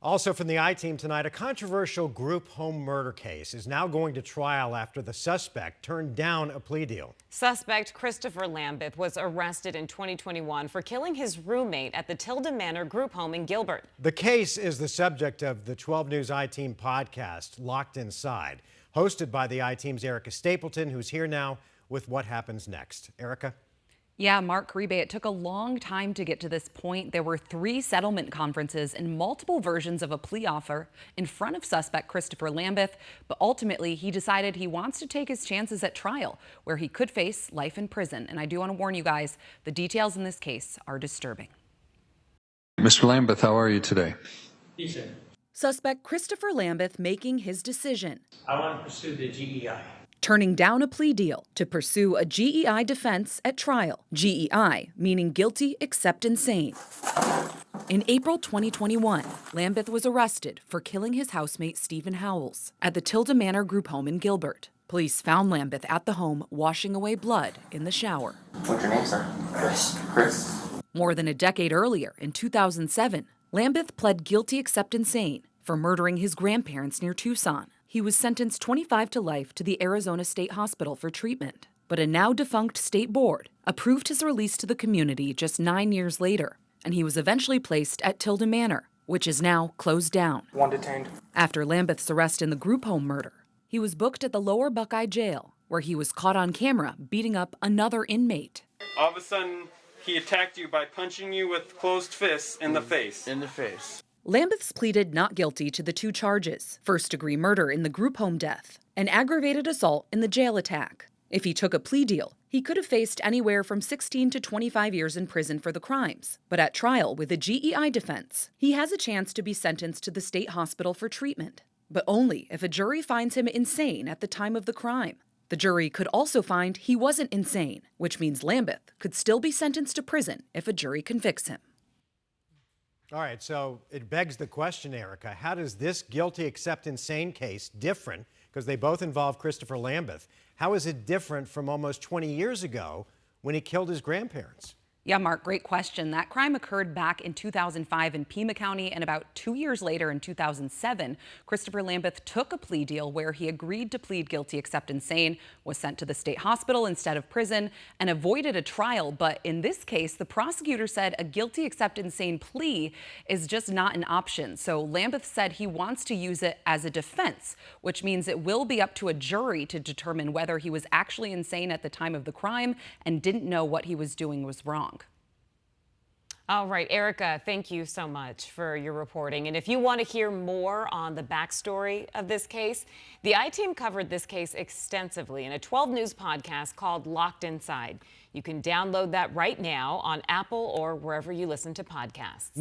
Also from the I-Team tonight, a controversial group home murder case is now going to trial after the suspect turned down a plea deal. Suspect Christopher Lambeth was arrested in 2021 for killing his roommate at the Tilden Manor group home in Gilbert. The case is the subject of the 12 News I-Team podcast, Locked Inside, hosted by the I-Team's Erica Stapleton, who's here now with what happens next. Erica? Yeah, Mark Grebe, it took a long time to get to this point. There were 3 settlement conferences and multiple versions of a plea offer in front of suspect Christopher Lambeth, but ultimately he decided he wants to take his chances at trial, where he could face life in prison. And I do want to warn you guys, the details in this case are disturbing. Mr. Lambeth, how are you today? Decent. Suspect Christopher Lambeth making his decision. I want to pursue the GEI. Turning down a plea deal to pursue a GEI defense at trial. GEI, meaning guilty except insane. In April 2021, Lambeth was arrested for killing his housemate Stephen Howells at the Tilden Manor group home in Gilbert. Police found Lambeth at the home washing away blood in the shower. What's your name, sir? Chris. More than a decade earlier, in 2007, Lambeth pled guilty except insane for murdering his grandparents near Tucson. He was sentenced 25 to life to the Arizona State Hospital for treatment. But a now-defunct state board approved his release to the community just 9 years later, and he was eventually placed at Tilden Manor, which is now closed down. 1 detained. After Lambeth's arrest in the group home murder, he was booked at the Lower Buckeye Jail, where he was caught on camera beating up another inmate. All of a sudden, he attacked you by punching you with closed fists in the face. In the face. Lambeth's pleaded not guilty to the 2 charges, first-degree murder in the group home death and aggravated assault in the jail attack. If he took a plea deal, he could have faced anywhere from 16 to 25 years in prison for the crimes. But at trial with a GEI defense, he has a chance to be sentenced to the state hospital for treatment, but only if a jury finds him insane at the time of the crime. The jury could also find he wasn't insane, which means Lambeth could still be sentenced to prison if a jury convicts him. All right, so it begs the question, Erica, how does this guilty except insane case different, because they both involve Christopher Lambeth, how is it different from almost 20 years ago when he killed his grandparents? Yeah, Mark, great question. That crime occurred back in 2005 in Pima County, and about 2 years later in 2007, Christopher Lambeth took a plea deal where he agreed to plead guilty except insane, was sent to the state hospital instead of prison, and avoided a trial. But in this case, the prosecutor said a guilty except insane plea is just not an option. So Lambeth said he wants to use it as a defense, which means it will be up to a jury to determine whether he was actually insane at the time of the crime and didn't know what he was doing was wrong. All right, Erica, thank you so much for your reporting. And if you want to hear more on the backstory of this case, the I-Team covered this case extensively in a 12 News podcast called Locked Inside. You can download that right now on Apple or wherever you listen to podcasts.